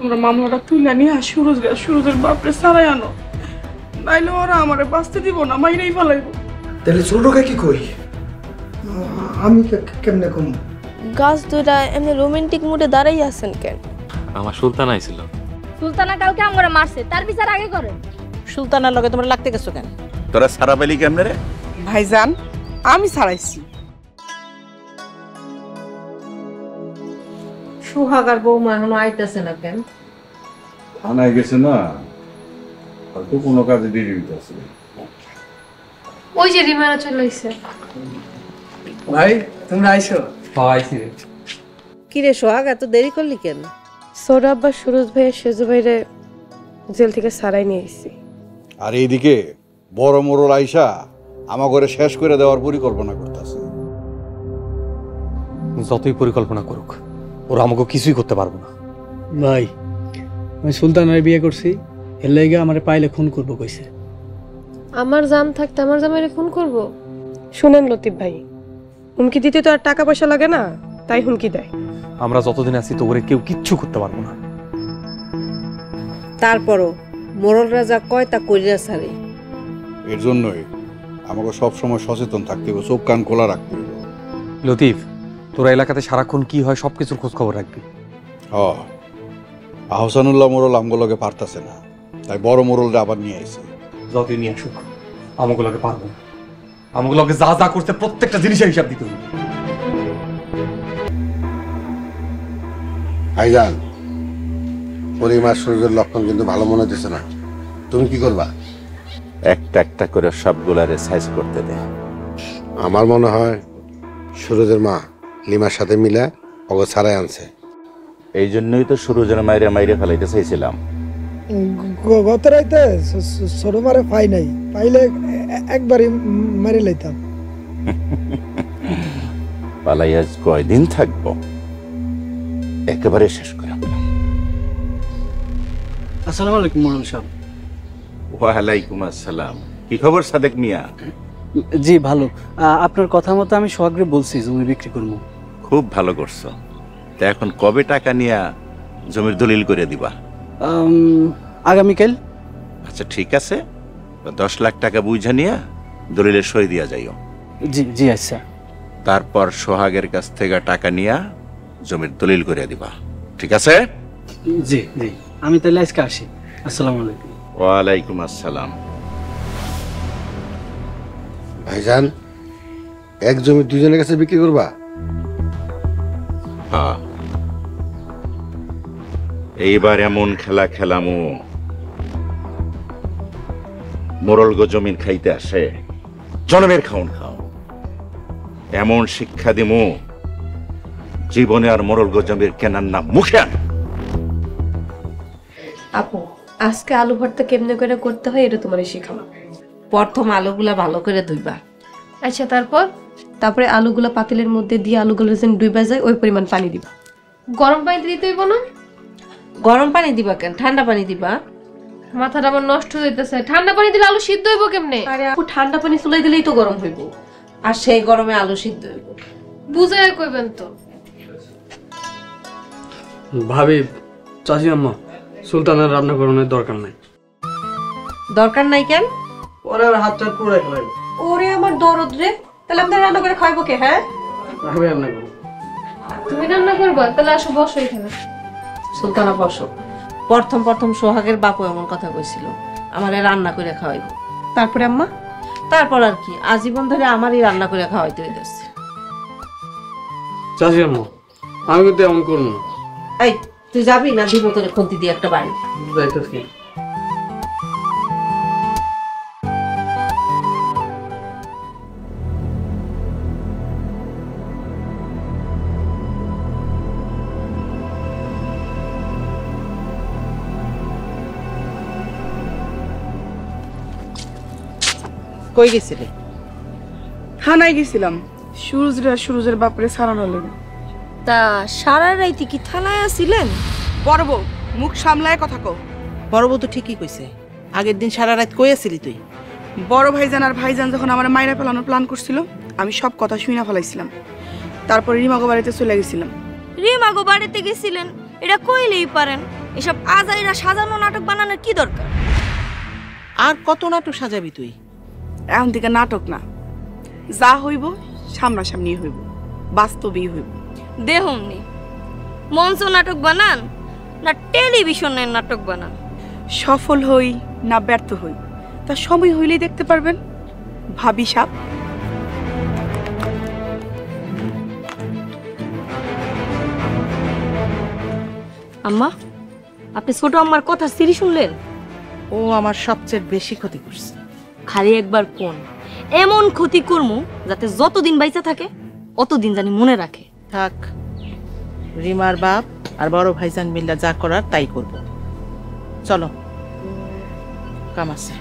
তোমরা মামলাটা তুলে নিয়ে সুরজের বাপরে সারাই আনো, নাইলে ওরা আমারে বাঁচতে দিব না, মাইরেই ফেলাইব। তাহলে ছোটকে কি কই? আমি কেমনে কম? গাছ দুইটা এমনি রোমান্টিক মুডে দাঁড়াই আছেন কেন? আমার সুলতানা আইছিল। সুলতানা কালকে আমরা মারছে, তার বিচার আগে করে। সুলতানার লগে তোমরা লাগতে গেছো কেন? তোরা সারা বেলি কেমনে রে? ভাইজান আমি ছাড়াইছি। সুহাগ আর বৌমা এখনো আইতেছে না কেন? থানায় গেছে না, হয়তো কোনো কাজে দেরি হইতেছে। ওই যে রিমানা চলে আসছে। ভাই তোমরা আইছো? আইছি রে। কি রে সোহাগ, এত দেরি করলি কেন? সৌরভ আব্বা সুরজ ভাইয়ের সেজু ভাইরে জেল থেকে সারাই নিয়ে এসেছি। আর এইদিকে বড় মোড়ল আইসা আমার ঘরে শেষ করে দেওয়ার পরিকল্পনা করতেছে। যতই পরিকল্পনা করুক, ওরা আমাকে কিছুই করতে পারবো না। ভাই আমি সুলতানের বিয়ে করছি, এর লাইগা আমারে পাইলে খুন করবো কইছে। আমার জান থাকতে আমার জামাইরে খুন করব? শুনেন লতিফ ভাই, হুমকি দিতে তো আর টাকা পয়সা লাগে না, তাই হুমকি দেয়। আমরা যতদিন আছি তো ওরে কেউ কিচ্ছু করতে পারবো না। তারপরও মোরল রাজা কয় তা কইরা ছাড়ে। এর জন্যই আমাকে সবসময় সচেতন থাকতে হবে, চোখ কান খোলা রাখতে হবে। লতিফ, তোরা এলাকাতে সারাক্ষণ কি হয় সবকিছুর খোঁজ খবর রাখবি। আহসানুল্লাহ মোড়ল আমগুলোকে পারতাছে না, তাই বড় মোড়লরা আবার নিয়ে আইছে। যতই নিয়ে আসুক আমগুলোকে পারবো না। আমগুলোকে যা যা করতে প্রত্যেকটা জিনিসের হিসাব দিতে হবে। ভাইজান, পরিমার শরীরের লক্ষণ কিন্তু ভালো মনে হচ্ছে না, তুমি কি করবা? একটা একটা করে সবগুলারে সাইজ করতে দে। আমার মনে হয় সুরজের মা লিমার সাথে মিলে ওকে ছাড়াই আনছে। এই জন্যই তো সুরজের মাইরে মাইরে ফেলাইতে চাইছিলাম। গত রাইতে ছোট মারে পাই নাই, পাইলে একবারই মেরে লইতাম। পালাই আজ কয়দিন থাকবো, একেবারে শেষ করে ফেলাম। আসসালামু আলাইকুম মোড়ল সাহেব। ওয়ালাইকুম আসসালাম। কি খবর সাদেক মিয়া? জি ভালো। আপনার কথা মতো আমি সোহাগরে বলছি জমি বিক্রি করবো। খুব ভালো করছো। তা এখন কবে টাকা নিয়া জমির দলিল করে দিবা? আগামীকাল। আচ্ছা ঠিক আছে, 10 লাখ টাকা বুঝা নিয়া দলিলের সই দিয়া যাইও। জি জি আচ্ছা। তারপর সোহাগের কাছ থেকে টাকা নিয়া জমির দলিল করে দিবা, ঠিক আছে? জি জি, আমি তাহলে আজকে আসি। আসসালামু আলাইকুম। ওয়ালাইকুম আসসালাম। ভাইজান, এক জমি দুজনের কাছে বিক্রি করবা? হ্যাঁ, এইবার এমন খেলা খেলামু মোরল গো জমিন খাইতে আসে জনমের খাউন খাও। এমন শিক্ষা দিমু জীবনে আর মোরল গো জমির কেনার নাম মুখে আন। আপু, আজকে আলু ভর্তা কেমনে করে করতে হয় এটা তোমারে শিখাবো। প্রথম আলুগুলা ভালো করে ধুইবা। আচ্ছা, তারপরে আলুগুলা পাতিলের মধ্যে দিয়ে আলুগুলো যেন ডুইবা যায় ওই পরিমাণ পানি দিবা। গরম পানি দিতে হইব না? গরম পানি দিবা কেন, ঠান্ডা পানি দিবা। মাথাটা আমার নষ্ট হয়ে যাইতেছে। ঠান্ডা পানি দিলে আলু সিদ্ধ হইব কেমনে? আরে আপু, ঠান্ডা পানি চুলাই দিলেই তো গরম হইব। আর সেই গরমে আলু সিদ্ধ হইব। বুঝায় কইবেন তো। ভাবি, চাচি আম্মা, সুলতানের রান্না করানোর দরকার নাই। দরকার নাই কেন? ওরা হাতটা পুরাই খেলাইব। ওরে আমার দরদ রে, তাহলে আপনার রান্না করে খাইবো কে? হ্যাঁ, আমি রান্না করবো। তুমি রান্না করবা? তাহলে আসো, বসো এখানে। সুলতানা বসো। প্রথম সোহাগের বাপু এমন কথা কইছিল, আমারে রান্না করে খাওয়াইব। তারপরে আম্মা? তারপর আর কি, আজীবন ধরে আমারই রান্না করে খাওয়াইতে হইতেছে। চাচি আম্মা, আমি কিন্তু এমন করবো না। এই, তুই যাবি না? দিব তোরে খুন্তি দিয়ে একটা বাড়ি। যাইতেছি। কই গেছিলি? থানায় গেছিলাম সুরজের বাপরে সারানোর লেগে। তা সারা রাইতে কি থানায় আছিলেন? বড় বউ, মুখ সামলায় কথা কও। বড় বউ তো ঠিকই কইছে, আগের দিন সারা রাত কই আছিলি তুই? বড় ভাইজান আর ভাইজান যখন আমার মাইরা ফেলানোর প্ল্যান করছিল, আমি সব কথা শুনে ফেলাইছিলাম। তারপরে রিমাগো বাড়িতে চলে গেছিলাম। রিমাগো বাড়িতে গেছিলেন, এটা কইলেই পারেন। এসব আজাইরা সাজানো নাটক বানানোর কি দরকার? আর কত নাটক সাজাবি তুই? এখন থেকে নাটক না, যা হইব সামনাসামনি হইব, বাস্তবেই হইব। দেহমনি মঞ্চ নাটক বানান না টেলিভিশনের নাটক বানান? সফল হই না ব্যর্থ হই তা সময় হইলেই দেখতে পারবেন ভাবি সাপ। আম্মা, আপনি ছোট আম্মার কথা সিরি শুনলেন? ও আমার সবচেয়ে বেশি ক্ষতি করছে। খালি একবার কোন এমন ক্ষতি করমু যাতে যতদিন বাইচা থাকে অতদিন জানি মনে রাখে। থাক, রিমার বাপ আর বড় ভাইজান মিল্লা যা করার তাই করব। চলো, কাম আছে।